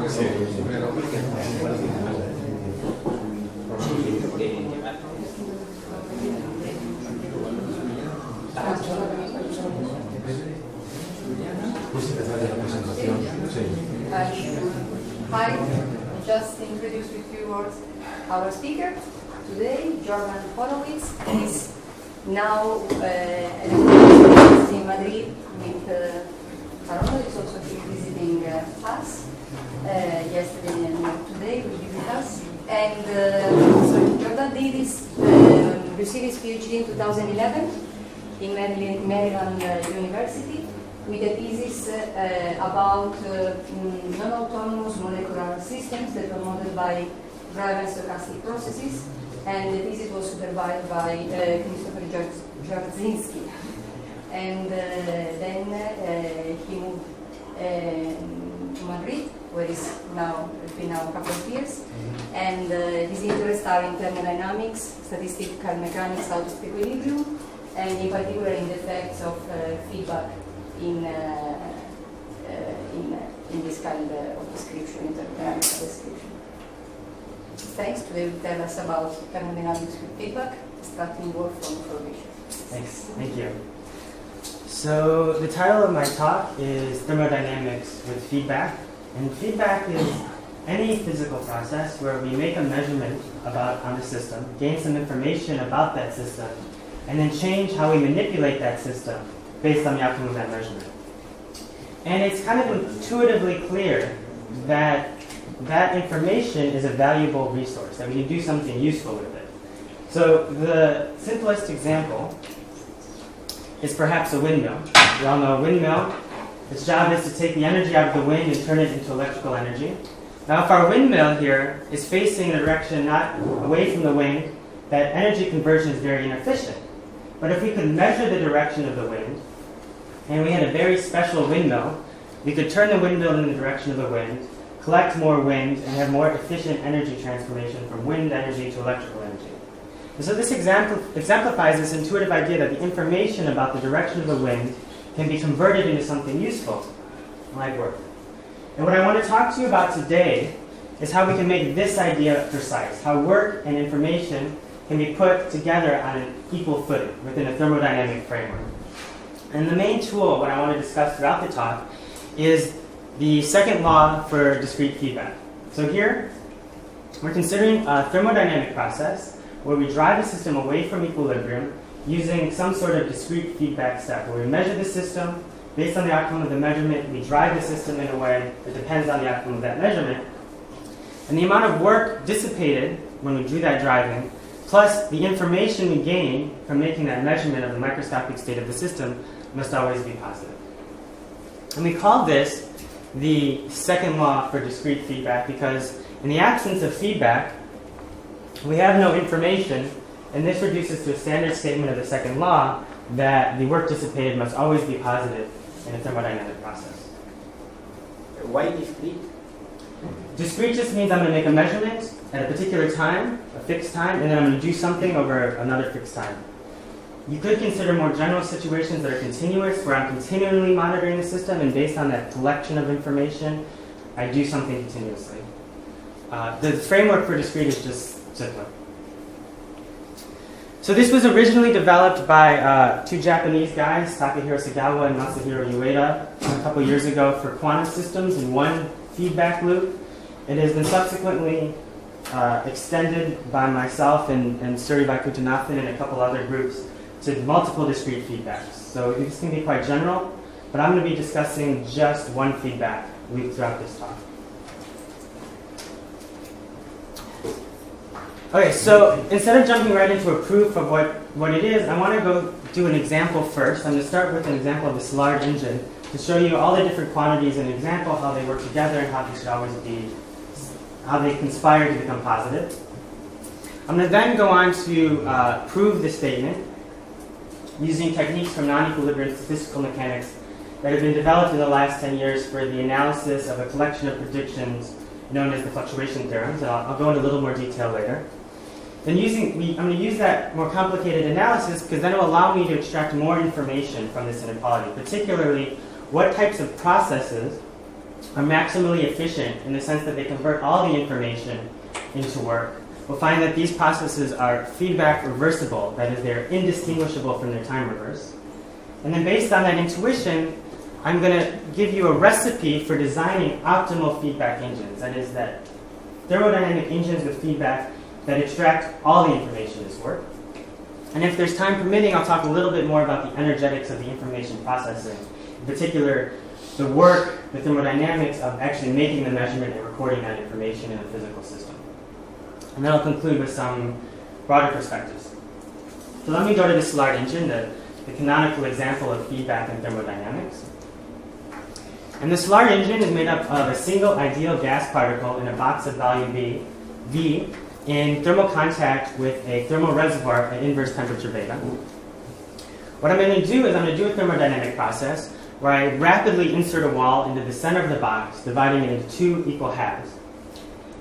Hi, just introduce with few words our speaker today, Jordan Horowitz, is now in Madrid with Carol, is also visiting us. Yesterday and today will be with us. And so Jordan did received his PhD in 2011 in Maryland University with a thesis about non-autonomous molecular systems that were modeled by driven stochastic processes, and the thesis was supervised by Christopher Jarzynski. And then he moved to Madrid, where he's now been now a couple of years, and his interests are in thermodynamics, statistical mechanics out of equilibrium, and in particular in the effects of feedback in this kind of description, interdisciplinar description. Thanks. Today will tell us about thermodynamics with feedback, starting work from information. Thanks. Thank you. So the title of my talk is Thermodynamics with Feedback. And feedback is any physical process where we make a measurement on the system, gain some information about that system, and then change how we manipulate that system based on the outcome of that measurement. And it's kind of intuitively clear that that information is a valuable resource, that we can do something useful with it. So the simplest example is perhaps a windmill. We all know a windmill. Its job is to take the energy out of the wind and turn it into electrical energy. Now if our windmill here is facing a direction not away from the wind, that energy conversion is very inefficient. But if we could measure the direction of the wind, and we had a very special windmill, we could turn the windmill in the direction of the wind, collect more wind, and have more efficient energy transformation from wind energy to electrical energy. And so this exemplifies this intuitive idea that the information about the direction of the wind can be converted into something useful, like work. And what I want to talk to you about today is how we can make this idea precise, how work and information can be put together on an equal footing within a thermodynamic framework. And the main tool, what I want to discuss throughout the talk, is the second law for discrete feedback. So here, we're considering a thermodynamic process where we drive a system away from equilibrium using some sort of discrete feedback step, where we measure the system. Based on the outcome of the measurement, we drive the system in a way that depends on the outcome of that measurement. And the amount of work dissipated when we do that driving, plus the information we gain from making that measurement of the microscopic state of the system, must always be positive. And we call this the second law for discrete feedback because in the absence of feedback, we have no information, and this reduces to a standard statement of the second law that the work dissipated must always be positive in a thermodynamic process. Why discrete? Discrete just means I'm going to make a measurement at a particular time, a fixed time, and then I'm going to do something over another fixed time. You could consider more general situations that are continuous, where I'm continually monitoring the system, and based on that collection of information, I do something continuously. The framework for discrete is just simpler. So this was originally developed by two Japanese guys, Takahiro Sagawa and Masahiro Ueda, a couple years ago for quantum systems in one feedback loop. It has been subsequently extended by myself and Suri Vaikutanathan and a couple other groups to multiple discrete feedbacks. So this can be quite general, but I'm going to be discussing just one feedback loop throughout this talk. Okay, so instead of jumping right into a proof of what it is, I want to go do an example first. I'm going to start with an example of the Szilard engine to show you all the different quantities and an example how they work together and how they should always be, how they conspire to become positive. I'm going to then go on to prove the statement using techniques from non-equilibrium statistical mechanics that have been developed in the last 10 years for the analysis of a collection of predictions known as the fluctuation theorems, and I'll go into a little more detail later. Then I'm going to use that more complicated analysis because then it will allow me to extract more information from this inequality, particularly what types of processes are maximally efficient in the sense that they convert all the information into work, we'll find that these processes are feedback reversible, that is, they're indistinguishable from their time reverse. And then based on that intuition, I'm going to give you a recipe for designing optimal feedback engines, that is, that thermodynamic engines with feedback that extract all the information as work. And if there's time permitting, I'll talk a little bit more about the energetics of the information processing, in particular, the work, the thermodynamics of actually making the measurement and recording that information in a physical system. And then I'll conclude with some broader perspectives. So let me go to the Szilard engine, the canonical example of feedback in thermodynamics. And the Szilard engine is made up of a single ideal gas particle in a box of value V in thermal contact with a thermal reservoir at inverse temperature beta. What I'm going to do is I'm going to do a thermodynamic process where I rapidly insert a wall into the center of the box, dividing it into two equal halves.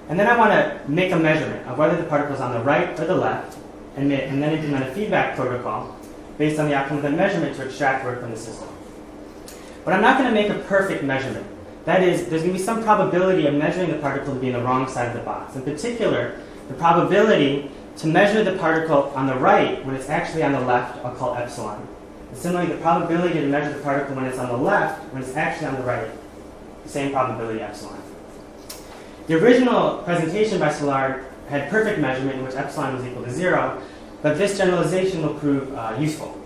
And then I want to make a measurement of whether the particle is on the right or the left, and then implement a feedback protocol based on the outcome of the measurement to extract work from the system. But I'm not going to make a perfect measurement. That is, there's going to be some probability of measuring the particle to be in the wrong side of the box. In particular, the probability to measure the particle on the right when it's actually on the left, I'll call epsilon. And similarly, the probability to measure the particle when it's on the left, when it's actually on the right, the same probability, epsilon. The original presentation by Szilard had perfect measurement in which epsilon was equal to 0, but this generalization will prove useful.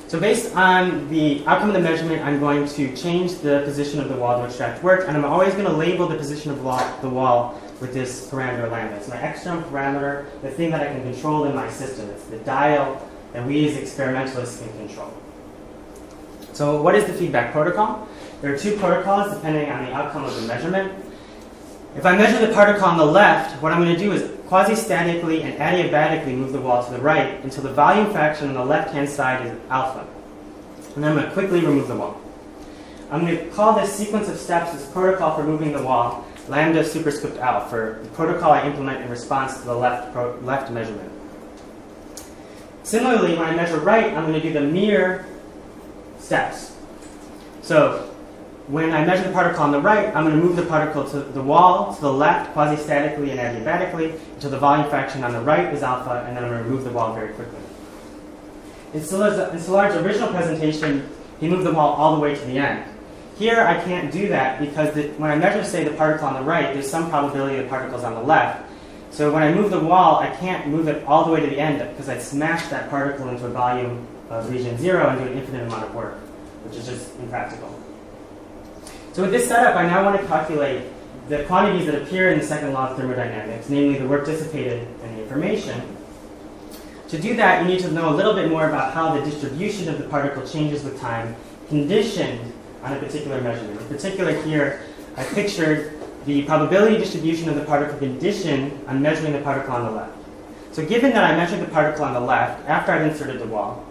So based on the outcome of the measurement, I'm going to change the position of the wall to extract work, and I'm always going to label the position of the wall with this parameter lambda. It's my external parameter, the thing that I can control in my system. It's the dial that we as experimentalists can control. So what is the feedback protocol? There are two protocols depending on the outcome of the measurement. If I measure the particle on the left, what I'm going to do is quasi-statically and adiabatically move the wall to the right until the volume fraction on the left-hand side is alpha. And then I'm going to quickly remove the wall. I'm going to call this sequence of steps, this protocol for moving the wall, lambda superscript L, for the protocol I implement in response to the left measurement. Similarly, when I measure right, I'm going to do the mirror steps. So when I measure the particle on the right, I'm going to move the particle to the wall to the left quasi-statically and adiabatically until the volume fraction on the right is alpha, and then I'm going to remove the wall very quickly. In Szilard's original presentation, he moved the wall all the way to the end. Here, I can't do that because when I measure, say, the particle on the right, there's some probability the particle is on the left. So when I move the wall, I can't move it all the way to the end because I'd smash that particle into a volume of region 0 and do an infinite amount of work, which is just impractical. So with this setup, I now want to calculate the quantities that appear in the second law of thermodynamics, namely the work dissipated and the information. To do that, you need to know a little bit more about how the distribution of the particle changes with time, conditioned on a particular measurement. In particular here, I pictured the probability distribution of the particle conditioned on measuring the particle on the left. So given that I measured the particle on the left after I've inserted the wall,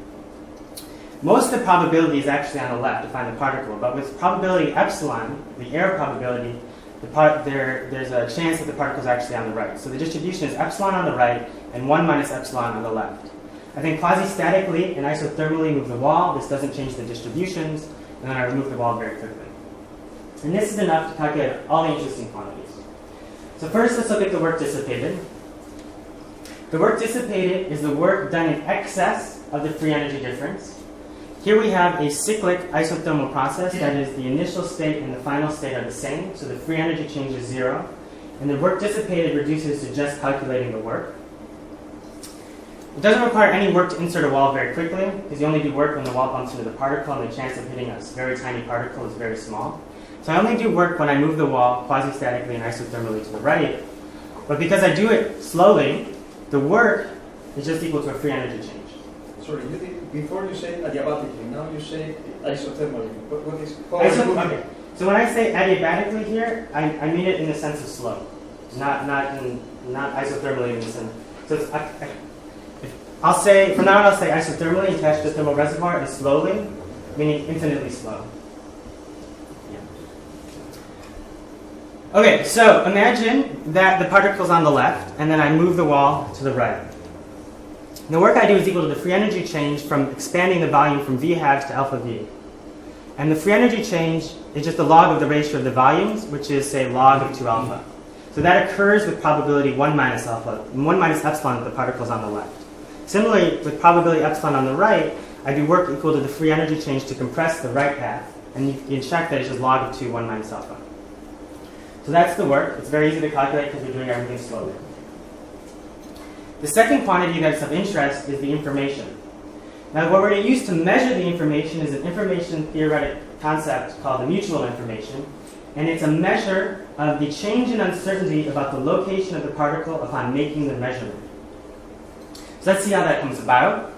most of the probability is actually on the left to find the particle, but with probability epsilon, the error probability, there's a chance that the particle is actually on the right. So the distribution is epsilon on the right and 1 minus epsilon on the left. I then quasi-statically and isothermally move the wall. This doesn't change the distributions, and then I remove the wall very quickly. And this is enough to calculate all the interesting quantities. So first, let's look at the work dissipated. The work dissipated is the work done in excess of the free energy difference. Here we have a cyclic isothermal process, that is, the initial state and the final state are the same, so the free energy change is 0. And the work dissipated reduces to just calculating the work. It doesn't require any work to insert a wall very quickly, because you only do work when the wall bumps into the particle, and the chance of hitting a very tiny particle is very small. So I only do work when I move the wall quasi-statically and isothermally to the right. But because I do it slowly, the work is just equal to a free energy change. Sorry, before you say adiabatically, now you say isothermally. What is okay. So when I say adiabatically here, I mean it in the sense of slow, not isothermally in the sense. So it's, I'll say from now on I'll say isothermally attached to the thermal reservoir and slowly, meaning infinitely slow. Yeah. Okay, so imagine that the particle's on the left, and then I move the wall to the right. The work I do is equal to the free energy change from expanding the volume from V halves to alpha V. And the free energy change is just the log of the ratio of the volumes, which is, say, log of 2 alpha. So that occurs with probability 1 minus epsilon of the particles on the left. Similarly, with probability epsilon on the right, I do work equal to the free energy change to compress the right half. And you can check that it's just log of 2, 1 minus alpha. So that's the work. It's very easy to calculate because we're doing everything slowly. The second quantity that's of interest is the information. Now, what we're going to use to measure the information is an information theoretic concept called the mutual information. And it's a measure of the change in uncertainty about the location of the particle upon making the measurement. So let's see how that comes about.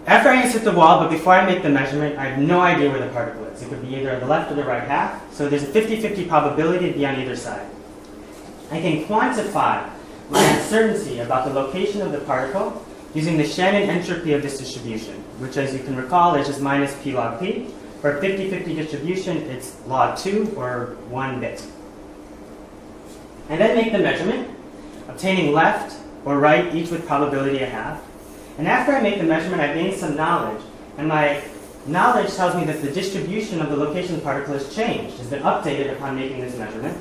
After I insert the wall, but before I make the measurement, I have no idea where the particle is. It could be either the left or the right half. So there's a 50-50 probability to be on either side. I can quantify my uncertainty about the location of the particle using the Shannon entropy of this distribution, which, as you can recall, is just minus p log p. For a 50-50 distribution, it's log 2 or 1 bit. I then make the measurement, obtaining left or right, each with probability a half. And after I make the measurement, I gain some knowledge. And my knowledge tells me that the distribution of the location of the particle has changed, has been updated upon making this measurement.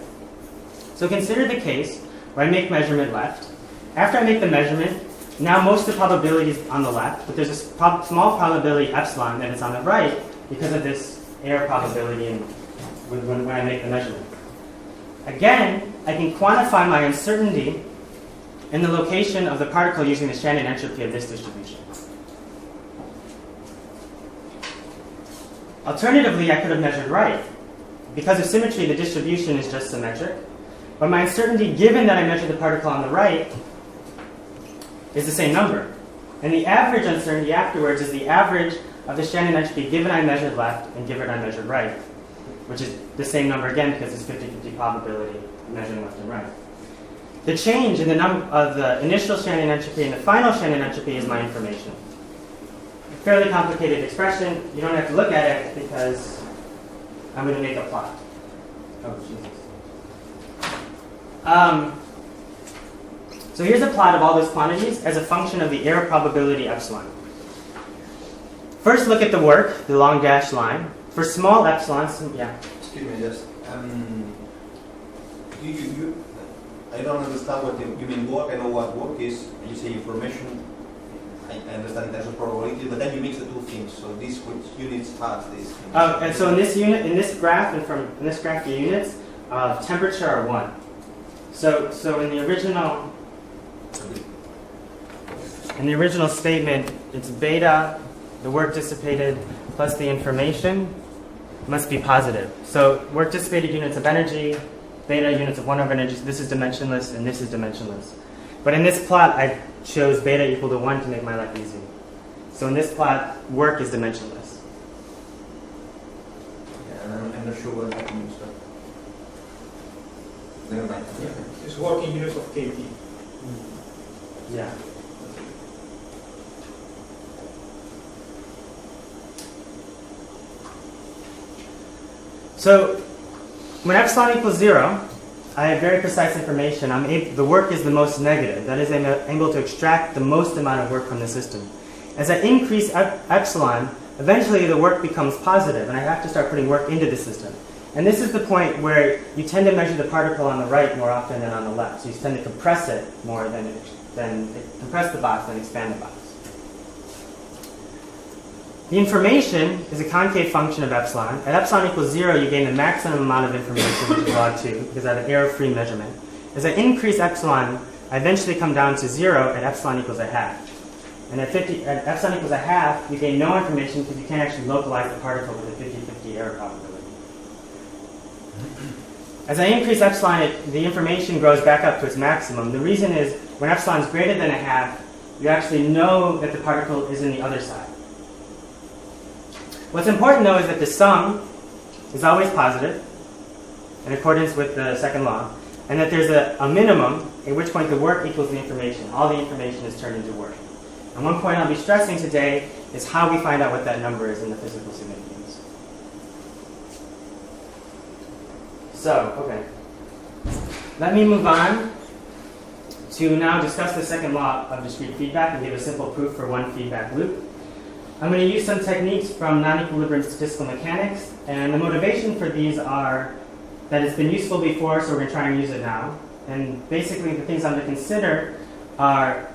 So consider the case where I make measurement left. After I make the measurement, now most of the probability is on the left, but there's a small probability epsilon that it's on the right because of this error probability when I make the measurement. Again, I can quantify my uncertainty in the location of the particle using the Shannon entropy of this distribution. Alternatively, I could have measured right. Because of symmetry, the distribution is just symmetric. But my uncertainty, given that I measured the particle on the right, is the same number. And the average uncertainty afterwards is the average of the Shannon entropy given I measured left and given I measured right, which is the same number again because it's 50-50 probability of measuring left and right. The change in the number of the initial Shannon entropy and the final Shannon entropy is my information. A fairly complicated expression. You don't have to look at it because I'm going to make a plot. Oh, Jesus. So here's a plot of all those quantities as a function of the error probability epsilon. First, look at the work, the long dashed line. For small epsilons, yeah. Excuse me, just I don't understand what you mean work. I know what work is. You say information. I understand in terms of probability, but then you mix the two things. So these units have this. And so in this unit, in this graph, the units of temperature are 1. So in the original statement, it's beta, the work dissipated, plus the information must be positive. So work dissipated units of energy, beta units of 1 over energy. So this is dimensionless, and this is dimensionless. But in this plot, I chose beta equal to 1 to make my life easy. So in this plot, work is dimensionless. Yeah, and I'm not sure what that means. So. Never mind. Yeah. It's working units of kT. Yeah. So when epsilon equals 0, I have very precise information. The work is the most negative. That is, I'm able to extract the most amount of work from the system. As I increase epsilon, eventually the work becomes positive, and I have to start putting work into the system. And this is the point where you tend to measure the particle on the right more often than on the left. So you tend to compress it more than compress the box than expand the box. The information is a concave function of epsilon. At epsilon equals 0, you gain the maximum amount of information, which is log 2, because I have an error-free measurement. As I increase epsilon, I eventually come down to 0 at epsilon equals a half. And at epsilon equals a half, you gain no information because you can't actually localize the particle with a 50-50 error probability. As I increase epsilon, the information grows back up to its maximum. The reason is, when epsilon is greater than a half, you actually know that the particle is in the other side. What's important, though, is that the sum is always positive, in accordance with the second law, and that there's a minimum, at which point the work equals the information. All the information is turned into work. And one point I'll be stressing today is how we find out what that number is in the physical significance. So, okay. Let me move on to now discuss the second law of discrete feedback and give a simple proof for one feedback loop. I'm going to use some techniques from non-equilibrium statistical mechanics, and the motivation for these are that it's been useful before, so we're going to try and use it now. And basically the things I'm going to consider are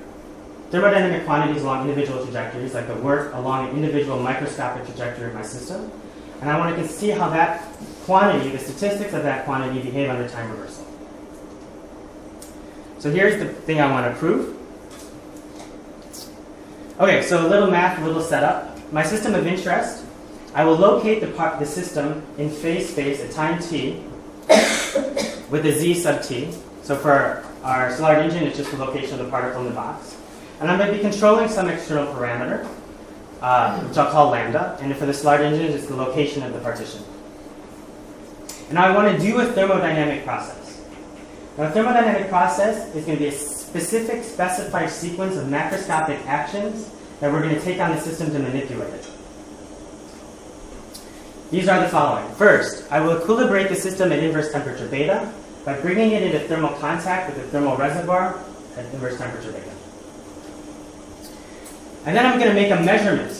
thermodynamic quantities along individual trajectories, like the work along an individual microscopic trajectory of my system. And I want to see how that quantity, the statistics of that quantity, behave under time reversal. So here's the thing I want to prove. Okay, so a little math, a little setup. My system of interest, I will locate the system in phase space at time t with a z sub t. So for our Szilard engine, it's just the location of the particle in the box. And I'm going to be controlling some external parameter, which I'll call lambda. And for the Szilard engine, it's the location of the partition. And now I want to do a thermodynamic process. Now a thermodynamic process is going to be a specific specified sequence of macroscopic actions that we're going to take on the system to manipulate it. These are the following. First, I will equilibrate the system at inverse temperature beta by bringing it into thermal contact with the thermal reservoir at inverse temperature beta. And then I'm going to make a measurement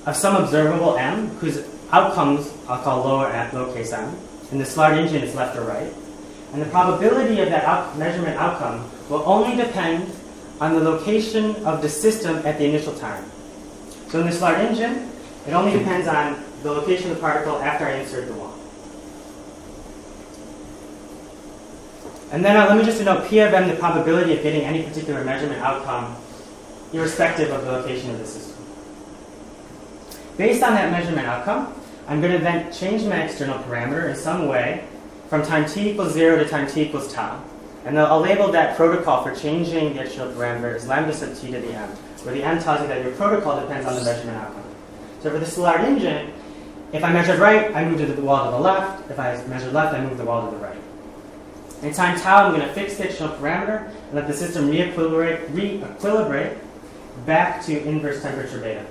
of some observable m, whose outcomes I'll call lowercase m. In the Szilard engine, it's left or right. And the probability of that measurement outcome will only depend on the location of the system at the initial time. So in the Szilard engine, it only depends on the location of the particle after I insert the wand. And then let me just denote P of m, the probability of getting any particular measurement outcome, irrespective of the location of the system. Based on that measurement outcome, I'm going to then change my external parameter in some way from time t equals 0 to time t equals tau. And I'll label that protocol for changing the external parameter as lambda sub t to the m, where the m tells you that your protocol depends on the measurement outcome. So for the Szilard engine, if I measured right, I move to the wall to the left. If I measured left, I move the wall to the right. In time tau, I'm going to fix the external parameter and let the system re-equilibrate back to inverse temperature beta.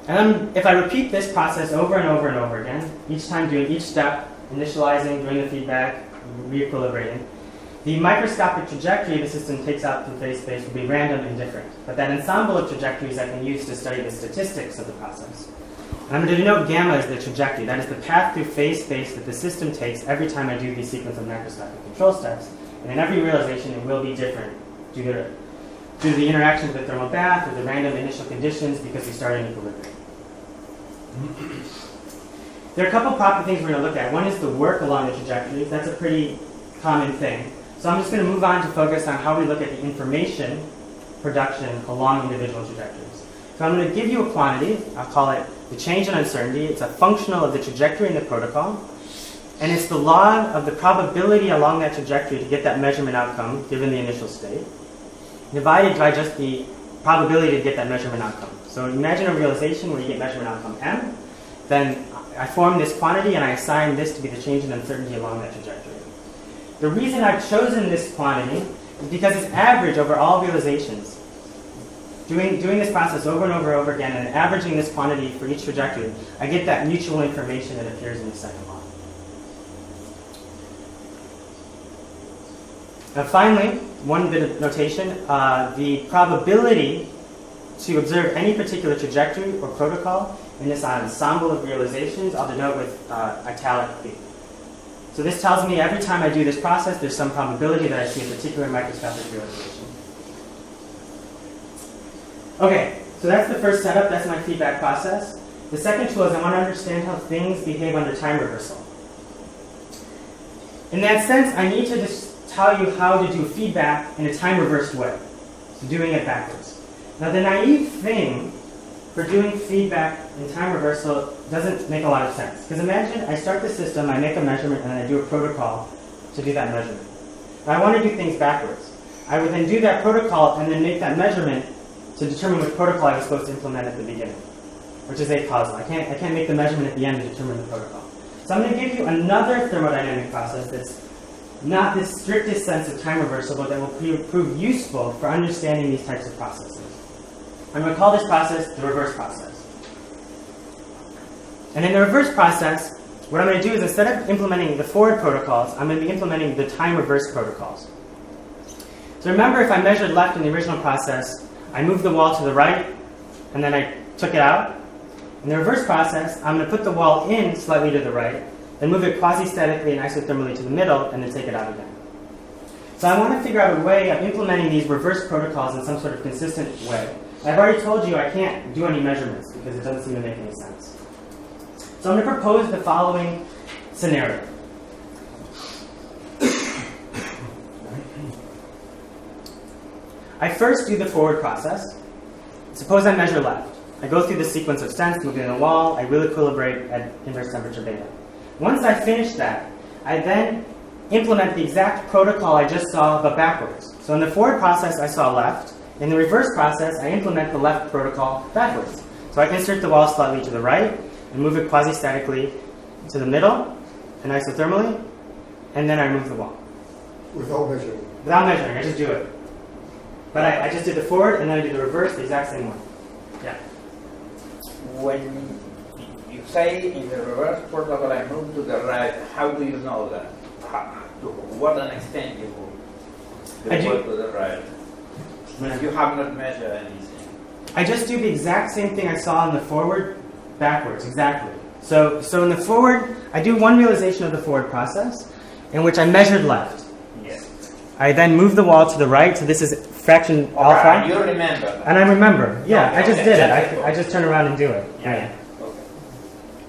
And if I repeat this process over and over and over again, each time doing each step, initializing, doing the feedback, re-equilibrating, the microscopic trajectory the system takes out through phase space will be random and different. But that ensemble of trajectories I can use to study the statistics of the process. And I'm going to denote gamma as the trajectory. That is the path through phase space that the system takes every time I do the sequence of macroscopic control steps. And in every realization, it will be different due to the interaction with the thermal bath or the random initial conditions because we start in equilibrium. There are a couple proper things we're going to look at. One is the work along the trajectories. That's a pretty common thing. So I'm just going to move on to focus on how we look at the information production along individual trajectories. So I'm going to give you a quantity. I'll call it the change in uncertainty. It's a functional of the trajectory in the protocol. And it's the log of the probability along that trajectory to get that measurement outcome given the initial state, divided by just the probability to get that measurement outcome. So imagine a realization where you get measurement outcome m. Then I form this quantity and I assign this to be the change in uncertainty along that trajectory. The reason I've chosen this quantity is because it's average over all realizations. Doing this process over and over again and averaging this quantity for each trajectory, I get that mutual information that appears in the second law. Now finally, one bit of notation, the probability to observe any particular trajectory or protocol in this ensemble of realizations, I'll denote with italic B. So this tells me every time I do this process, there's some probability that I see a particular microscopic realization. Okay, so that's the first setup. That's my feedback process. The second tool is I want to understand how things behave under time reversal. In that sense, I need to just tell you how to do feedback in a time-reversed way. So doing it backwards. Now the naive thing for doing feedback in time reversal doesn't make a lot of sense. Because imagine I start the system, I make a measurement, and then I do a protocol to do that measurement. Now I want to do things backwards. I would then do that protocol and then make that measurement to determine which protocol I was supposed to implement at the beginning, which is acausal. I can't make the measurement at the end to determine the protocol. So I'm going to give you another thermodynamic process that's not the strictest sense of time reversal, but that will prove useful for understanding these types of processes. I'm going to call this process the reverse process. And in the reverse process, what I'm going to do is instead of implementing the forward protocols, I'm going to be implementing the time reverse protocols. So remember, if I measured left in the original process, I move the wall to the right, and then I took it out. In the reverse process, I'm going to put the wall in slightly to the right, then move it quasi-statically and isothermally to the middle, and then take it out again. So I want to figure out a way of implementing these reverse protocols in some sort of consistent way. I've already told you I can't do any measurements because it doesn't seem to make any sense. So I'm going to propose the following scenario. I first do the forward process. Suppose I measure left. I go through the sequence of stents, moving the wall, I will equilibrate at inverse temperature beta. Once I finish that, I then implement the exact protocol I just saw, but backwards. So in the forward process, I saw left. In the reverse process, I implement the left protocol backwards. So I can insert the wall slightly to the right, and move it quasi-statically to the middle, and isothermally, and then I remove the wall. Without measuring? Without measuring, I just do it. But I just did the forward, and then I do the reverse the exact same way. Yeah. When you say in the reverse protocol I move to the right, how do you know that? To what an extent you move to the right? If you have not measured anything. I just do the exact same thing I saw in the forward backwards, exactly. So in the forward, I do one realization of the forward process in which I measured left. Yes. I then move the wall to the right, so this is fraction alpha. You remember. And I remember. Yeah, Okay, I just okay, did it. that's cool. I just turn around and do it. Yeah. Okay.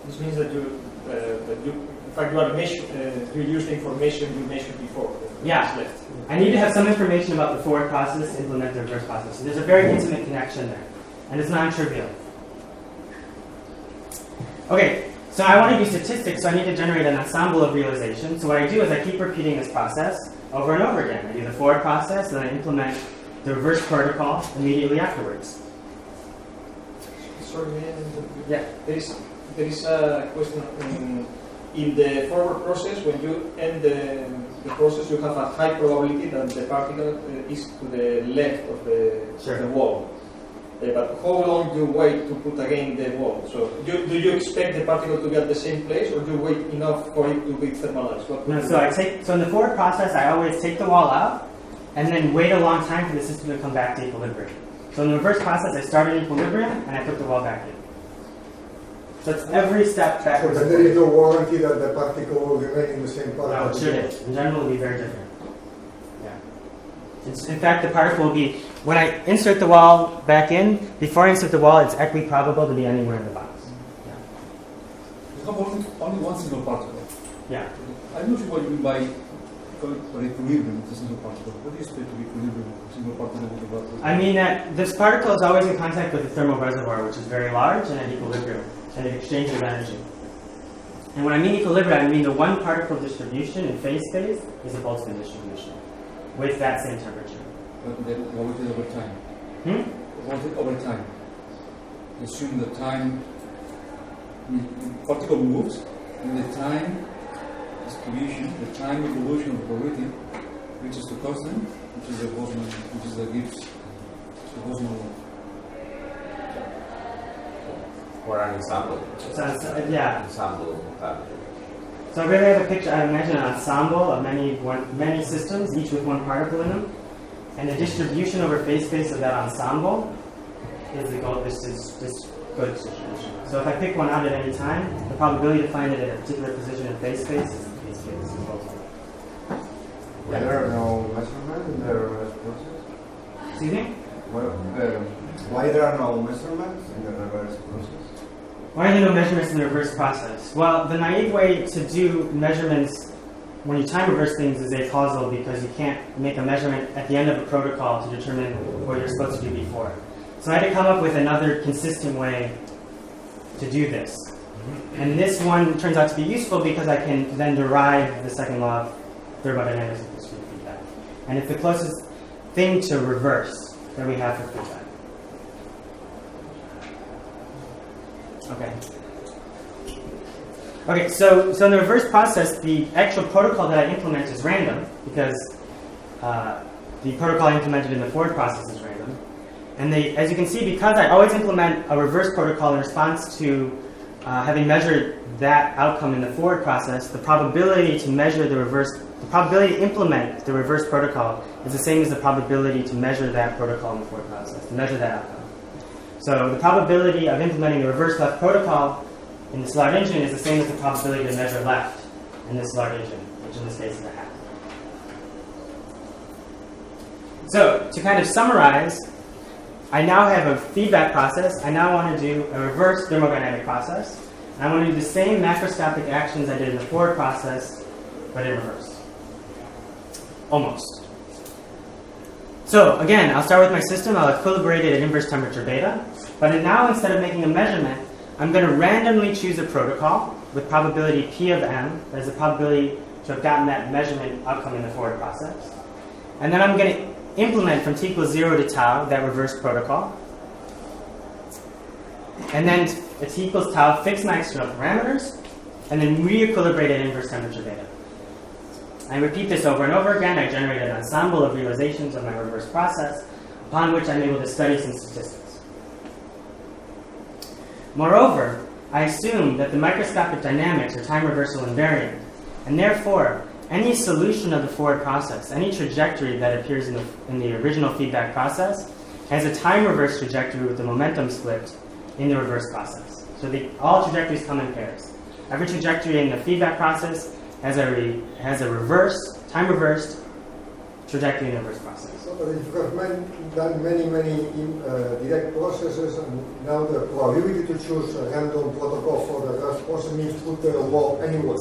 This means that in fact, you use the information you mentioned before. Yeah. Left. I need to have some information about the forward process to implement the reverse process. So there's a very intimate connection there, and it's non-trivial. Okay, so I want to use statistics, so I need to generate an ensemble of realization. So what I do is I keep repeating this process over and over again. I do the forward process, and I implement the reverse protocol immediately afterwards. Sorry, man. Yeah. There is a question in the forward process. When you end the process, you have a high probability that the particle is to the left of the wall. But how long do you wait to put again the wall? So do you expect the particle to be at the same place, or do you wait enough for it to be thermalized? No, so in the forward process, I always take the wall out and then wait a long time for the system to come back to equilibrium. So in the reverse process, I start in equilibrium and I put the wall back in. So it's every step backwards. But there is no warranty that the particle will remain in the same path. No, it shouldn't. In general, it will be very different. Yeah. In fact, the particle will be, when I insert the wall back in, before I insert the wall, it's equiprobable to be anywhere in the box. Yeah. You have only one single particle. Yeah. I'm not sure what you mean by equilibrium with a single particle. What do you expect to be equilibrium with a single particle with a particle? I mean that this particle is always in contact with the thermal reservoir, which is very large and at equilibrium, and it exchanges energy. And when I mean equilibrium, I mean the one particle distribution in phase space is a Boltzmann distribution with that same temperature. But then what was it over time? What was it over time? Assume the time the particle moves, and the time distribution, the time evolution of the probability reaches the constant, which is the Boltzmann, which is the Gibbs, the Boltzmann law. Or an ensemble. So, yeah. Ensemble. So I really have a picture. I imagine an ensemble of many systems, each with one particle in them, and the distribution over phase space of that ensemble is the goal. This good distribution. So if I pick one out at any time, the probability to find it at a particular position in phase space is the phase space. Why there are no measurements in the reverse process? Excuse me? Why there are no measurements in the reverse process? Why are there no measurements in the reverse process? Well, the naive way to do measurements when you time reverse things is acausal because you can't make a measurement at the end of a protocol to determine what you're supposed to do before. So I had to come up with another consistent way to do this. And this one turns out to be useful because I can then derive the second law of thermodynamics of discrete feedback. And it's the closest thing to reverse that we have for feedback. Okay, so in the reverse process, the actual protocol that I implement is random because the protocol I implemented in the forward process is random. And as you can see, because I always implement a reverse protocol in response to having measured that outcome in the forward process, the probability to implement the reverse protocol is the same as the probability to measure that protocol in the forward process, to measure that outcome. So the probability of implementing the reverse left protocol in the Szilard engine is the same as the probability to measure left in the Szilard engine, which in this case is a half. So to kind of summarize, I now have a feedback process. I now want to do a reverse thermodynamic process. I want to do the same macroscopic actions I did in the forward process, but in reverse. Almost. So again, I'll start with my system. I'll equilibrate it at inverse temperature beta. But now, instead of making a measurement, I'm going to randomly choose a protocol with probability P of M. That is the probability to have gotten that measurement outcome in the forward process. And then I'm going to implement from t equals 0 to tau that reverse protocol. And then at t equals tau, fix my external parameters, and then re-equilibrate at inverse temperature beta. I repeat this over and over again. I generate an ensemble of realizations of my reverse process, upon which I'm able to study some statistics. Moreover, I assume that the microscopic dynamics are time reversal invariant, and therefore, any solution of the forward process, any trajectory that appears in the original feedback process, has a time reverse trajectory with the momentum split in the reverse process. So all trajectories come in pairs. Every trajectory in the feedback process has a reverse, time reversed trajectory in the reverse process. So, but if you have done many direct processes, and now the probability to choose a random protocol for the reverse process means put the wall anywhere.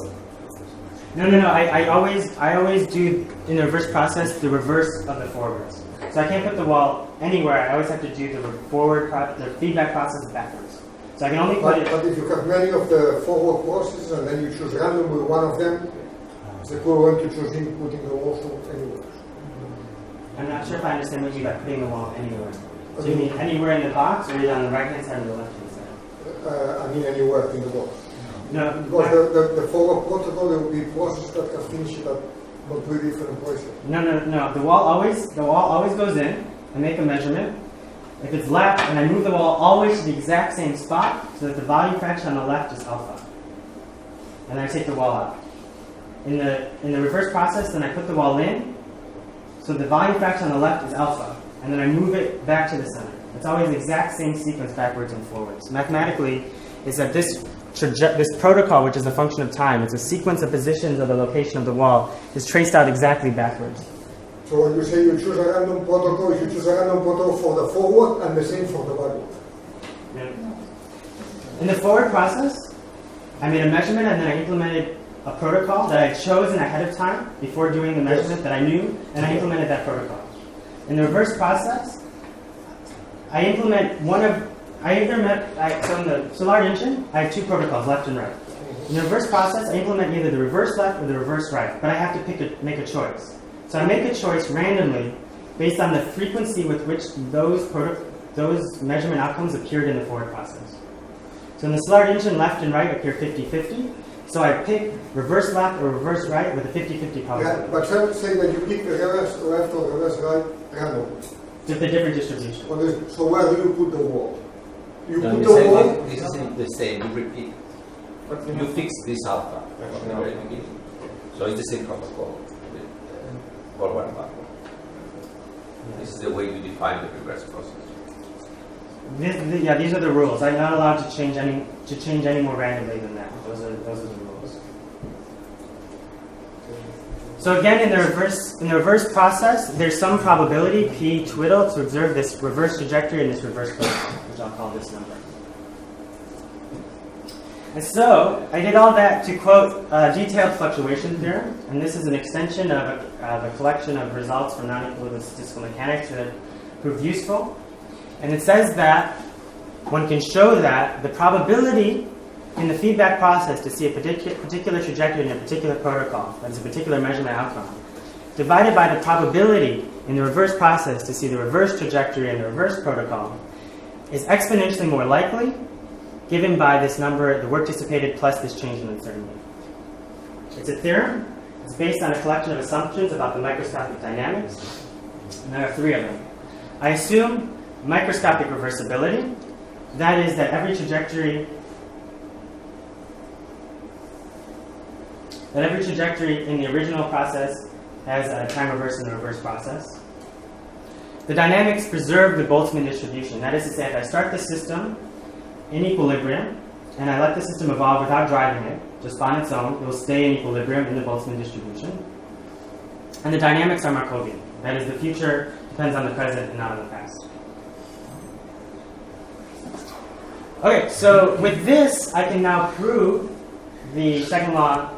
No. I always do in the reverse process the reverse of the forwards. So I can't put the wall anywhere. I always have to do the feedback process backwards. So I can only put it. But if you have many of the forward processes and then you choose randomly one of them, it's equivalent to choosing putting the wall anywhere. I'm not sure if I understand what you mean by putting the wall anywhere. So you mean anywhere in the box, or either on the right hand side or the left hand side? I mean anywhere in the box. No. Because the forward protocol, there will be processes that can finish it at completely different places. No. The wall always goes in. I make a measurement. If it's left, and I move the wall always to the exact same spot, so that the volume fraction on the left is alpha. And then I take the wall out. In the reverse process, then I put the wall in, so the volume fraction on the left is alpha, and then I move it back to the center. It's always the exact same sequence backwards and forwards. Mathematically, is that this protocol, which is a function of time, it's a sequence of positions of the location of the wall, is traced out exactly backwards. So when you say you choose a random protocol, you choose a random protocol for the forward and the same for the backward. Yeah. In the forward process, I made a measurement and then I implemented a protocol that I had chosen ahead of time before doing the measurement that I knew, and I implemented that protocol. In the reverse process, I implement so in the Szilard engine, I have two protocols, left and right. In the reverse process, I implement either the reverse left or the reverse right, but I have to make a choice. So I make a choice randomly based on the frequency with which those measurement outcomes appeared in the forward process. So in the Szilard engine, left and right appear 50-50. So I pick reverse left or reverse right with a 50-50 probability. Yeah, but some say that you pick the reverse left or reverse right randomly. Just a different distribution. So where do you put the wall? You No, put you the say wall. this is the same. You repeat. You fix this alpha from the very beginning. So it's the same protocol with forward and backward. This is the way you define the reverse process. These are the rules. I'm not allowed to change any more randomly than that. Those are the rules. So again, in the reverse process, there's some probability p twiddle to observe this reverse trajectory in this reverse protocol, which I'll call this number. And so I did all that to quote a detailed fluctuation theorem, and this is an extension of a collection of results from non-equilibrium statistical mechanics that proved useful. And it says that one can show that the probability in the feedback process to see a particular trajectory in a particular protocol, that is a particular measurement outcome, divided by the probability in the reverse process to see the reverse trajectory in the reverse protocol, is exponentially more likely given by this number, the work dissipated plus this change in uncertainty. It's a theorem. It's based on a collection of assumptions about the microscopic dynamics. And there are three of them. I assume microscopic reversibility. That is that every trajectory in the original process has a time reverse in the reverse process. the dynamics preserve the Boltzmann distribution. That is to say, if I start the system in equilibrium, and I let the system evolve without driving it, just on its own, it will stay in equilibrium in the Boltzmann distribution. And the dynamics are Markovian. That is, the future depends on the present and not on the past. Okay, so with this, I can now prove the second law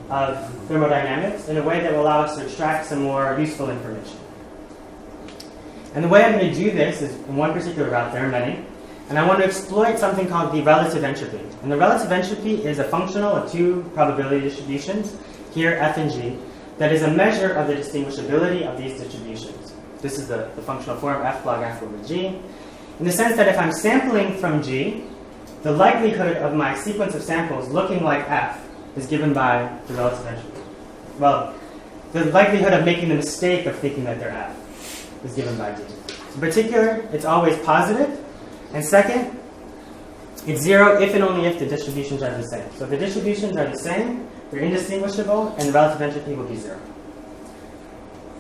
of thermodynamics in a way that will allow us to extract some more useful information. And the way I'm going to do this is in one particular route. There are many. And I want to exploit something called the relative entropy. And the relative entropy is a functional of two probability distributions, here f and g, that is a measure of the distinguishability of these distributions. This is the functional form f log f over g, in the sense that if I'm sampling from g, the likelihood of my sequence of samples looking like f is given by the relative entropy. Well, the likelihood of making the mistake of thinking that they're f is given by g. In particular, it's always positive. And second, it's 0 if and only if the distributions are the same. So if the distributions are the same, they're indistinguishable, and the relative entropy will be 0.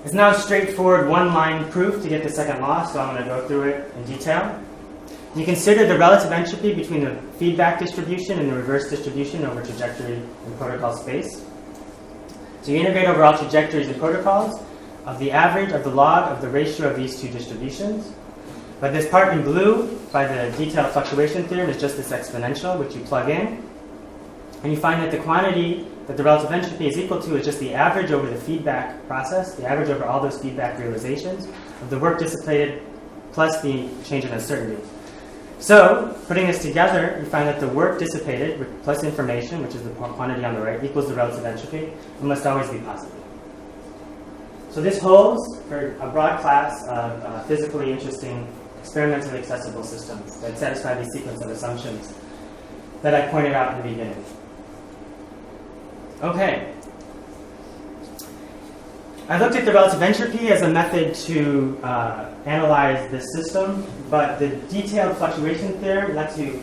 It's now a straightforward one-line proof to get the second law, so I'm going to go through it in detail. You consider the relative entropy between the feedback distribution and the reverse distribution over trajectory and protocol space. So you integrate over all trajectories and protocols of the average of the log of the ratio of these two distributions. But this part in blue, by the detailed fluctuation theorem, is just this exponential, which you plug in. And you find that the quantity that the relative entropy is equal to is just the average over the feedback process, the average over all those feedback realizations of the work dissipated plus the change in uncertainty. So, putting this together, you find that the work dissipated plus information, which is the quantity on the right, equals the relative entropy, and must always be positive. So this holds for a broad class of physically interesting, experimentally accessible systems that satisfy the sequence of assumptions that I pointed out in the beginning. Okay. I looked at the relative entropy as a method to analyze this system, but the detailed fluctuation theorem lets you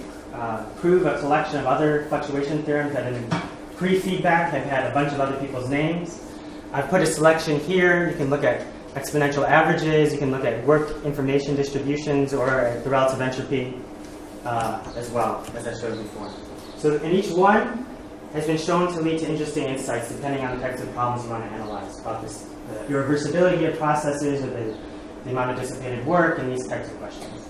prove a collection of other fluctuation theorems that in pre-feedback have had a bunch of other people's names. I've put a selection here. You can look at exponential averages. You can look at work information distributions or at the relative entropy as well, as I showed before. So in each one has been shown to lead to interesting insights depending on the types of problems you want to analyze about this, the irreversibility of processes or the amount of dissipated work and these types of questions.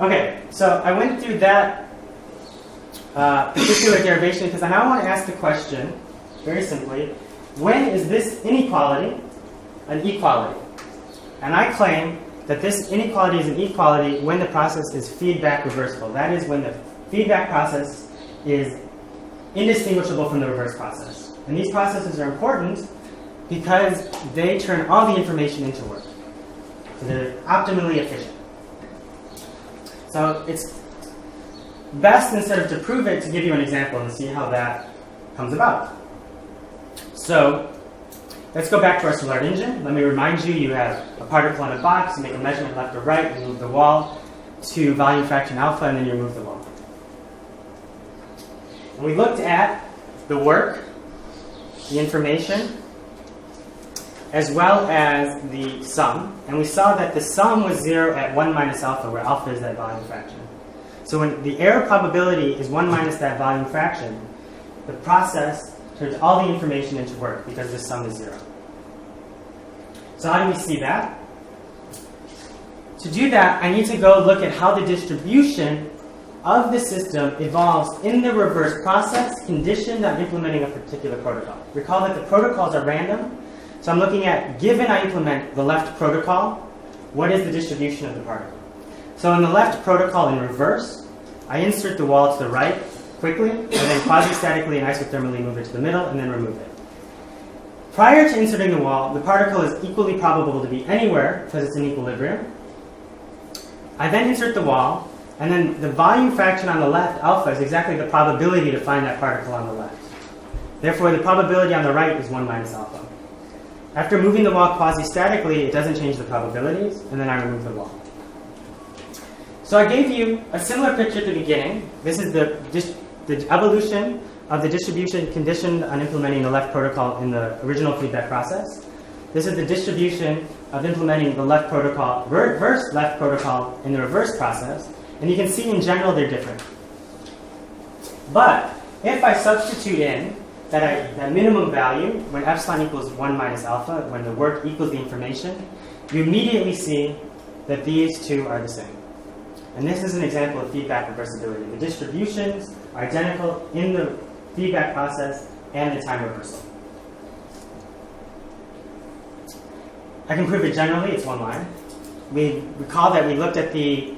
Okay, so I went through that particular derivation because I now want to ask the question, very simply, when is this inequality an equality? And I claim that this inequality is an equality when the process is feedback reversible. That is, when the feedback process is indistinguishable from the reverse process. And these processes are important because they turn all the information into work. So they're optimally efficient. So it's best, instead of to prove it, to give you an example and see how that comes about. So let's go back to our Szilard engine. Let me remind you, you have a particle in a box, you make a measurement left or right, you move the wall to volume fraction alpha, and then you remove the wall. And we looked at the work, the information, as well as the sum. And we saw that the sum was 0 at 1 minus alpha, where alpha is that volume fraction. So when the error probability is 1 minus that volume fraction, the process turns all the information into work because the sum is 0. So how do we see that? To do that, I need to go look at how the distribution of the system evolves in the reverse process conditioned on implementing a particular protocol. Recall that the protocols are random. So I'm looking at, given I implement the left protocol, what is the distribution of the particle? So in the left protocol in reverse, I insert the wall to the right quickly, and then quasi-statically and isothermally move it to the middle, and then remove it. Prior to inserting the wall, the particle is equally probable to be anywhere because it's in equilibrium. I then insert the wall, and then the volume fraction on the left, alpha, is exactly the probability to find that particle on the left. Therefore, the probability on the right is 1 minus alpha. After moving the wall quasi-statically, it doesn't change the probabilities, and then I remove the wall. So I gave you a similar picture at the beginning. This is the evolution of the distribution conditioned on implementing the left protocol in the original feedback process. This is the distribution of implementing the left protocol, reverse left protocol in the reverse process. And you can see in general they're different. But if I substitute in that minimum value, when epsilon equals 1 minus alpha, when the work equals the information, you immediately see that these two are the same. And this is an example of feedback reversibility. The distributions are identical in the feedback process and the time reversal. I can prove it generally, it's one line. We recall that we looked at the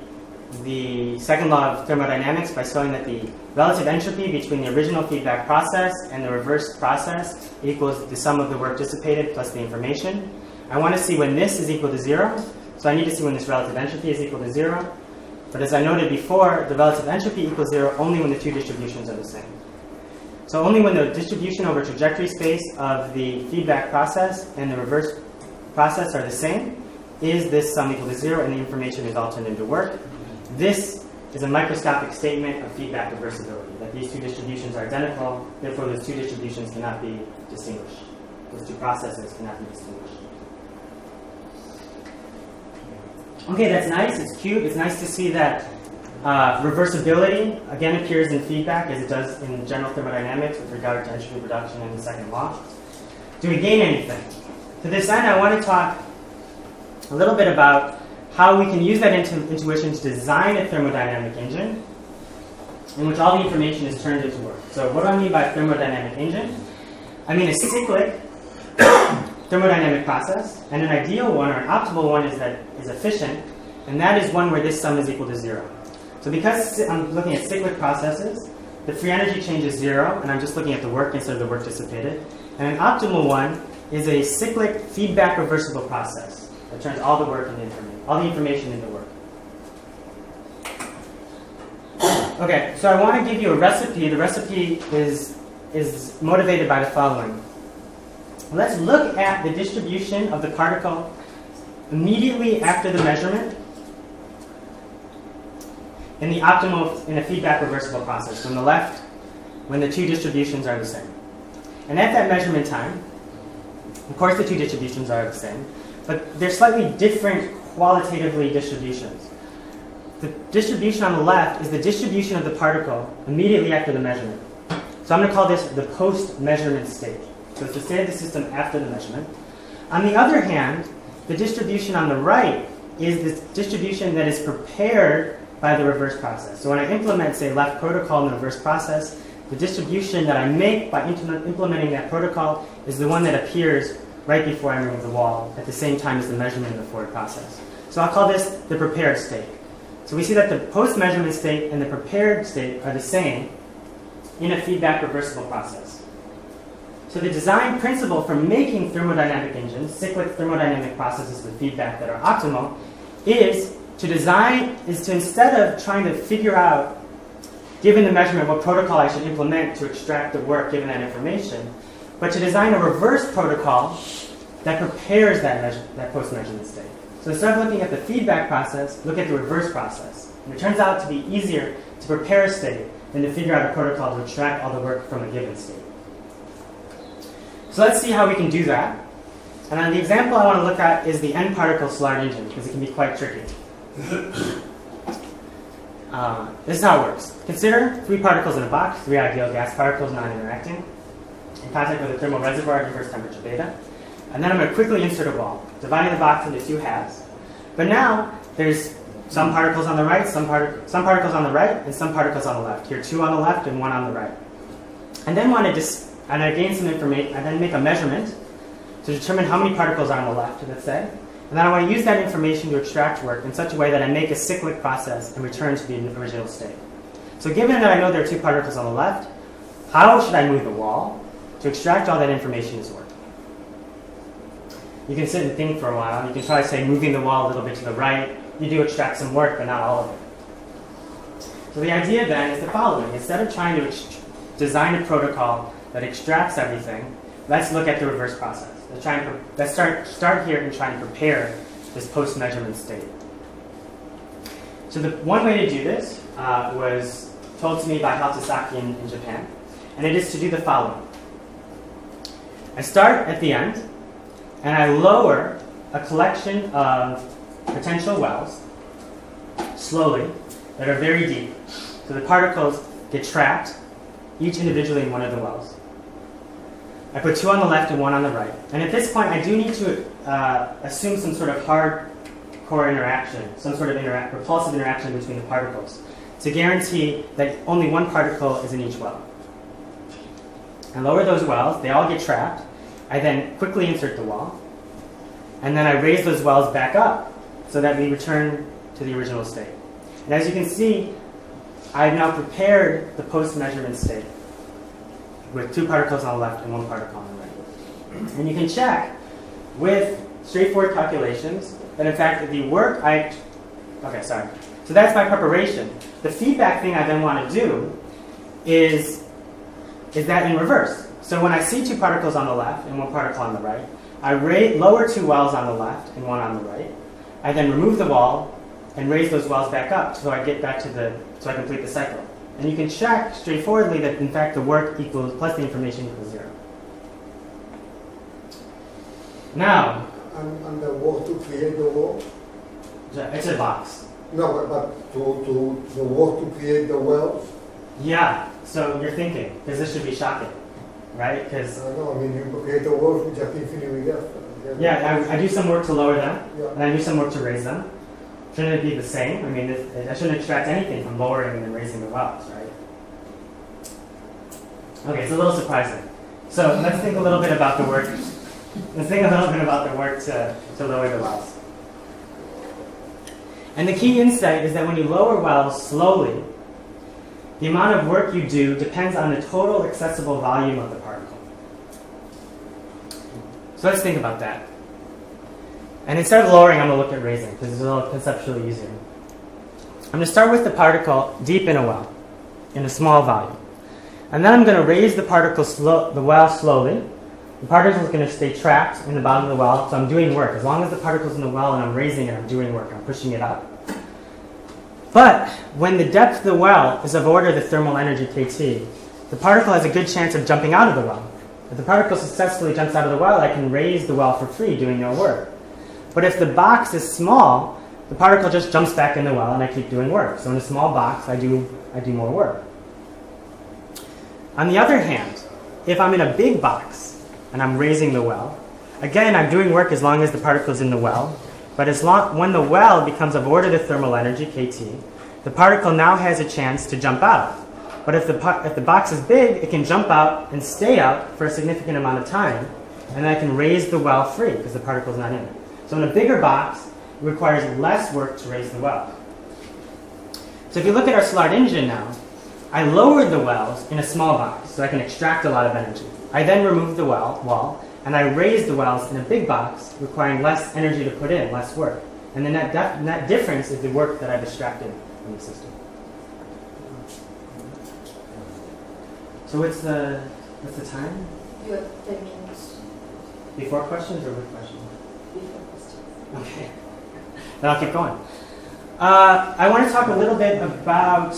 second law of thermodynamics by showing that the relative entropy between the original feedback process and the reverse process equals the sum of the work dissipated plus the information. I want to see when this is equal to 0, so I need to see when this relative entropy is equal to 0. But as I noted before, the relative entropy equals 0 only when the two distributions are the same. So only when the distribution over trajectory space of the feedback process and the reverse process are the same is this sum equal to 0 and the information is all turned into work. This is a microscopic statement of feedback reversibility, that these two distributions are identical, therefore those two distributions cannot be distinguished. Those two processes cannot be distinguished. Okay, that's nice, it's cute, it's nice to see that reversibility again appears in feedback as it does in general thermodynamics with regard to entropy reduction in the second law. Do we gain anything? To this end, I want to talk a little bit about how we can use that intuition to design a thermodynamic engine in which all the information is turned into work. So what do I mean by thermodynamic engine? I mean a cyclic thermodynamic process, and an ideal one or an optimal one is efficient, and that is one where this sum is equal to 0. So because I'm looking at cyclic processes, the free energy change is 0, and I'm just looking at the work instead of the work dissipated. And an optimal one is a cyclic feedback reversible process that turns all the work into information into work. Okay, so I want to give you a recipe. The recipe is motivated by the following. Let's look at the distribution of the particle immediately after the measurement in a feedback reversible process. On the left, when the two distributions are the same. And at that measurement time, of course the two distributions are the same, but they're slightly different qualitatively distributions. The distribution on the left is the distribution of the particle immediately after the measurement. So I'm going to call this the post-measurement state. So it's the state of the system after the measurement. On the other hand, the distribution on the right is the distribution that is prepared by the reverse process. So when I implement, say, left protocol in the reverse process, the distribution that I make by implementing that protocol is the one that appears right before I remove the wall at the same time as the measurement in the forward process. So I'll call this the prepared state. So we see that the post-measurement state and the prepared state are the same in a feedback reversible process. So the design principle for making thermodynamic engines, cyclic thermodynamic processes with feedback that are optimal, is to instead of trying to figure out, given the measurement, what protocol I should implement to extract the work given that information, but to design a reverse protocol that prepares that post-measurement state. So instead of looking at the feedback process, look at the reverse process. And it turns out to be easier to prepare a state than to figure out a protocol to extract all the work from a given state. So let's see how we can do that. And the example I want to look at is the n-particle Szilard engine, because it can be quite tricky. This is how it works. Consider 3 particles in a box, 3 ideal gas particles non-interacting, in contact with a thermal reservoir at reverse temperature beta. And then I'm going to quickly insert a wall, dividing the box into 2 halves. But now there's some particles on the right, some particles on the right, and some particles on the left. Here, 2 on the left and 1 on the right. And then I gain some information, and then make a measurement to determine how many particles are on the left, let's say. And then I want to use that information to extract work in such a way that I make a cyclic process and return to the original state. So given that I know there are 2 particles on the left, how should I move the wall to extract all that information as work? You can sit and think for a while. You can try to say moving the wall a little bit to the right. You do extract some work, but not all of it. So the idea then is the following. Instead of trying to design a protocol that extracts everything, let's look at the reverse process. Let's start here and try and prepare this post-measurement state. So the one way to do this was told to me by Hatsusaki in Japan, and it is to do the following. I start at the end, and I lower a collection of potential wells slowly that are very deep. So the particles get trapped, each individually in one of the wells. I put 2 on the left and 1 on the right. And at this point, I do need to assume some sort of hardcore interaction, some sort of repulsive interaction between the particles to guarantee that only one particle is in each well. I lower those wells, they all get trapped. I then quickly insert the well, and then I raise those wells back up so that we return to the original state. And as you can see, I've now prepared the post-measurement state with 2 particles on the left and 1 particle on the right. And you can check with straightforward calculations that in fact the work so that's my preparation. The feedback thing I then want to do is that in reverse. So when I see 2 particles on the left and 1 particle on the right, I lower 2 wells on the left and 1 on the right. I then remove the wall and raise those wells back up so I get back to so I complete the cycle. And you can check straightforwardly that in fact the work equals plus the information equals 0. Now, and the work to create the wall? It's a box. No, but to the work to create the wells? Yeah, so you're thinking, because this should be shocking, right? Because no, I mean, you create the wells with just infinity gas. Yeah, I do some work to lower them, yeah. and I do some work to raise them. Shouldn't it be the same? I mean, I shouldn't extract anything from lowering and then raising the wells, right? Okay, it's a little surprising. So let's think a little bit about the work. Let's think a little bit about the work to lower the wells. And the key insight is that when you lower wells slowly, the amount of work you do depends on the total accessible volume of the particle. So let's think about that. And instead of lowering, I'm going to look at raising, because it's a little conceptually easier. I'm going to start with the particle deep in a well, in a small volume. And then I'm going to raise the well slowly. The particle is going to stay trapped in the bottom of the well, so I'm doing work. As long as the particle's in the well and I'm raising it, I'm doing work. I'm pushing it up. But when the depth of the well is of order the thermal energy kT, the particle has a good chance of jumping out of the well. If the particle successfully jumps out of the well, I can raise the well for free, doing no work. But if the box is small, the particle just jumps back in the well and I keep doing work. So in a small box, I do more work. On the other hand, if I'm in a big box and I'm raising the well, again, I'm doing work as long as the particle is in the well. But when the well becomes of order the thermal energy, kT, the particle now has a chance to jump out. But if the box is big, it can jump out and stay out for a significant amount of time, and then I can raise the well free because the particle is not in it. So in a bigger box, it requires less work to raise the well. So if you look at our Szilard engine now, I lowered the wells in a small box so I can extract a lot of energy. I then removed the wall, and I raised the wells in a big box, requiring less energy to put in, less work. And then that difference is the work that I've extracted from the system. So what's the time? You have 10 minutes. Before questions or with questions? Before questions. Okay. Then I'll keep going. I want to talk a little bit about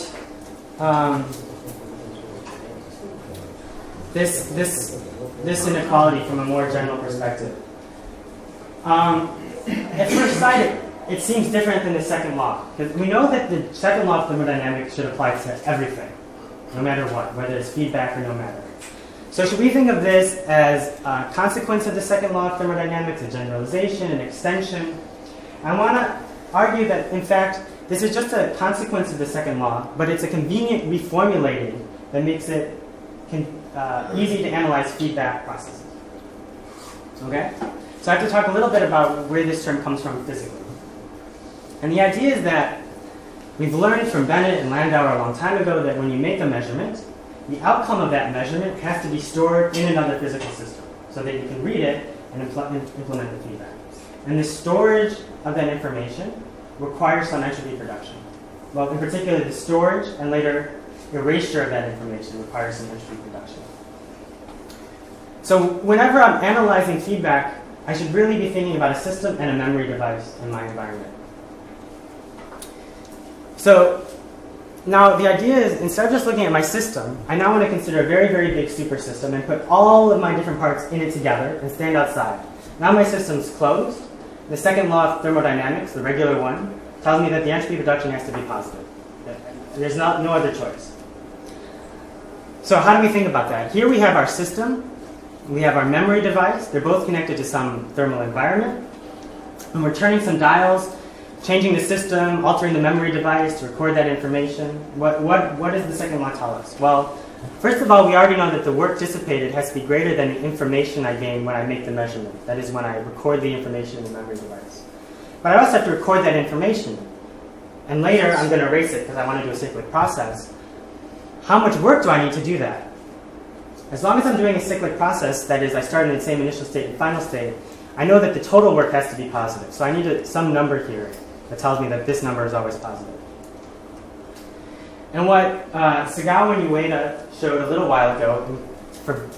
this inequality from a more general perspective. At first sight, it seems different than the second law, because we know that the second law of thermodynamics should apply to everything, no matter what, whether it's feedback or no matter. So should we think of this as a consequence of the second law of thermodynamics, a generalization, an extension? I want to argue that, in fact, this is just a consequence of the second law, but it's a convenient reformulating that makes it easy to analyze feedback processes. Okay? So I have to talk a little bit about where this term comes from physically. And the idea is that we've learned from Bennett and Landauer a long time ago that when you make a measurement, the outcome of that measurement has to be stored in another physical system so that you can read it and implement the feedback. And the storage of that information requires some entropy production. Well, in particular, the storage and later erasure of that information requires some entropy production. So whenever I'm analyzing feedback, I should really be thinking about a system and a memory device in my environment. So now the idea is, instead of just looking at my system, I now want to consider a very, very big super system and put all of my different parts in it together and stand outside. Now my system's closed. The second law of thermodynamics, the regular one, tells me that the entropy production has to be positive. There's no other choice. So how do we think about that? Here we have our system. We have our memory device. They're both connected to some thermal environment. And we're turning some dials, changing the system, altering the memory device to record that information. What does the second law tell us? Well, first of all, we already know that the work dissipated has to be greater than the information I gain when I make the measurement. That is when I record the information in the memory device. But I also have to record that information. And later, I'm going to erase it because I want to do a cyclic process. How much work do I need to do that? As long as I'm doing a cyclic process, that is, I start in the same initial state and final state, I know that the total work has to be positive. So I need some number here that tells me that this number is always positive. And what Sagawa and Ueda showed a little while ago for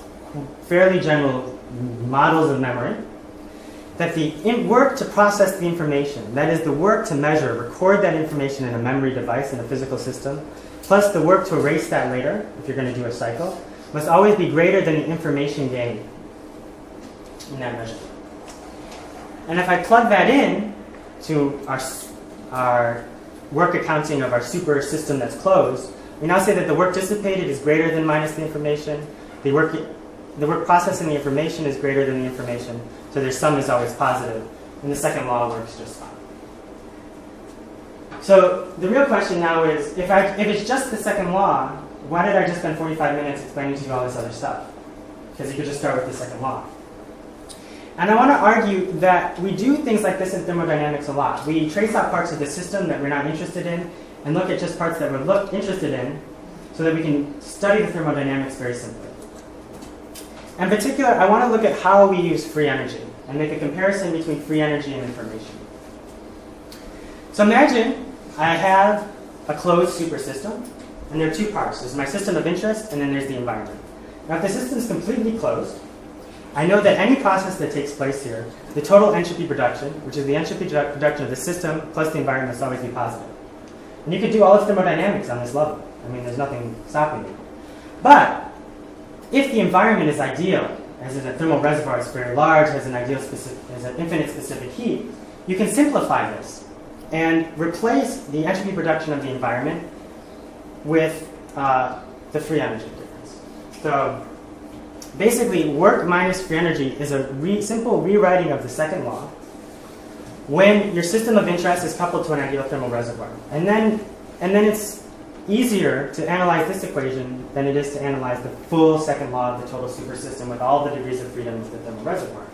fairly general models of memory, that the work to process the information, that is the work to measure, record that information in a memory device in a physical system, plus the work to erase that later, if you're going to do a cycle, must always be greater than the information gained in that measurement. And if I plug that in to our work accounting of our super system that's closed, we now say that the work dissipated is greater than minus the information. The work processing the information is greater than the information. So their sum is always positive. And the second law works just fine. So the real question now is, if it's just the second law, why did I just spend 45 minutes explaining to you all this other stuff? Because you could just start with the second law. And I want to argue that we do things like this in thermodynamics a lot. We trace out parts of the system that we're not interested in and look at just parts that we're interested in so that we can study the thermodynamics very simply. In particular, I want to look at how we use free energy and make a comparison between free energy and information. So imagine I have a closed supersystem, and there are two parts. There's my system of interest, and then there's the environment. Now, if the system is completely closed, I know that any process that takes place here, the total entropy production, which is the entropy production of the system plus the environment, must always be positive. And you could do all of thermodynamics on this level. I mean, there's nothing stopping you. But if the environment is ideal, as in a thermal reservoir is very large, has an infinite specific heat, you can simplify this and replace the entropy production of the environment with the free energy difference. So basically, work minus free energy is a simple rewriting of the second law when your system of interest is coupled to an ideal thermal reservoir. And then it's easier to analyze this equation than it is to analyze the full second law of the total supersystem with all the degrees of freedom of the thermal reservoir.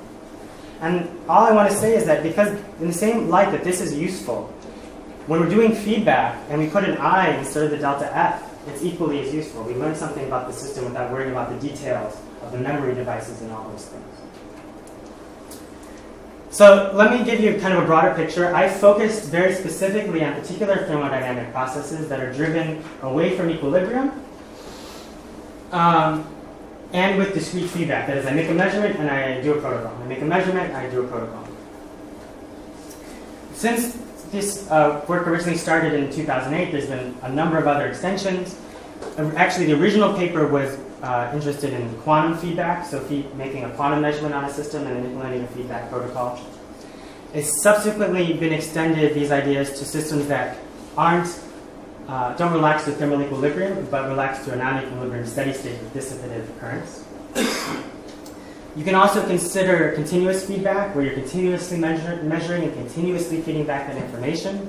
And all I want to say is that because in the same light that this is useful, when we're doing feedback and we put an I instead of the delta F, it's equally as useful. We learn something about the system without worrying about the details of the memory devices and all those things. So let me give you kind of a broader picture. I focused very specifically on particular thermodynamic processes that are driven away from equilibrium and with discrete feedback. That is, I make a measurement and I do a protocol. I make a measurement, I do a protocol. Since this work originally started in 2008, there's been a number of other extensions. Actually, the original paper was interested in quantum feedback, so making a quantum measurement on a system and then implementing a feedback protocol. It's subsequently been extended, these ideas, to systems that don't relax to thermal equilibrium, but relax to a non-equilibrium steady state with dissipative currents. You can also consider continuous feedback, where you're continuously measuring and continuously feeding back that information.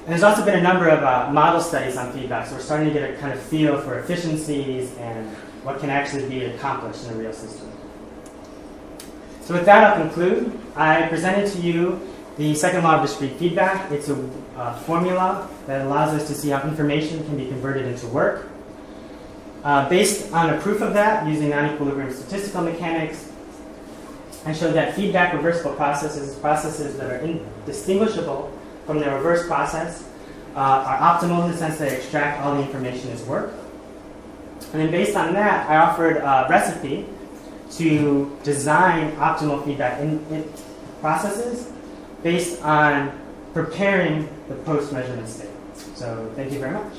And there's also been a number of model studies on feedback, so we're starting to get a kind of feel for efficiencies and what can actually be accomplished in a real system. So with that, I'll conclude. I presented to you the second law of discrete feedback. It's a formula that allows us to see how information can be converted into work. Based on a proof of that, using non-equilibrium statistical mechanics, I showed that feedback reversible processes that are indistinguishable from the reverse process, are optimal in the sense that they extract all the information as work. And then based on that, I offered a recipe to design optimal feedback in processes based on preparing the post-measurement state. So thank you very much.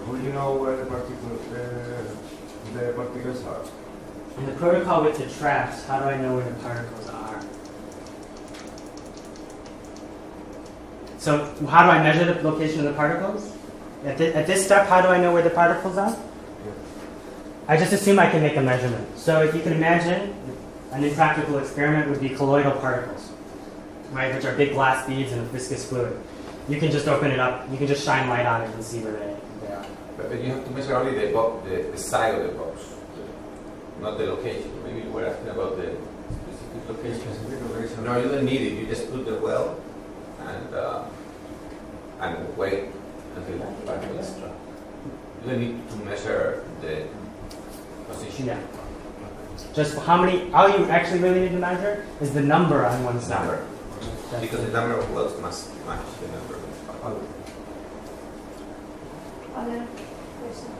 Will you know where the particles are? In the protocol with the traps, how do I know where the particles are? So how do I measure the location of the particles? At this step, how do I know where the particles are? I just assume I can make a measurement. So if you can imagine, an impractical experiment would be colloidal particles, right, which are big glass beads in a viscous fluid. You can just open it up, you can just shine light on it and see where they are. But you have to measure only the side of the box, not the location. Maybe you were asking about the specific location. No, you don't need it. You just put the well and wait until the particle extra. You don't need to measure the position. Yeah. Just how many, all you actually really need to measure is the number on one side. Number. Because the number of wells must match the number of particles. Other questions?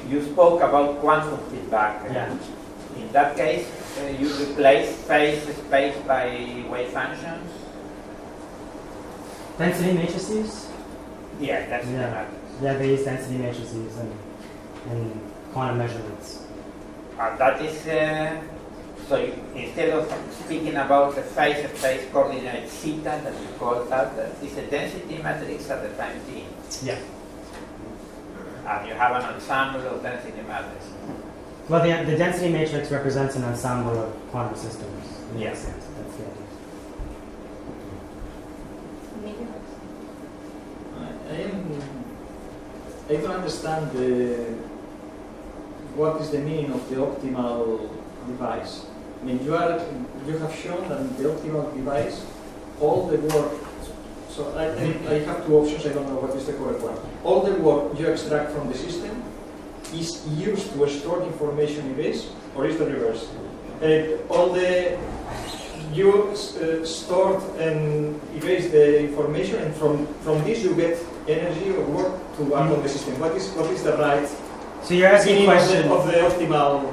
You spoke about quantum feedback. Yeah. In that case, you replace phase space by wave functions? Density matrices? Yeah, that's Yeah. Yeah, they use density matrices and quantum measurements. that is, so instead of speaking about the phase space coordinate theta that we call that is a density matrix at the time t. Yeah. And you have an ensemble of density matrices. Well, the density matrix represents an ensemble of quantum systems. In that sense. That's the idea. I don't understand what is the meaning of the optimal device. I mean, you have shown that the optimal device, all the work. So I have two options. I don't know what is the correct one. All the work you extract from the system is used to store information in this, or is the reverse? You stored and erase the information, and from this you get energy or work to act on the system. What is the right So you're asking a question of the optimal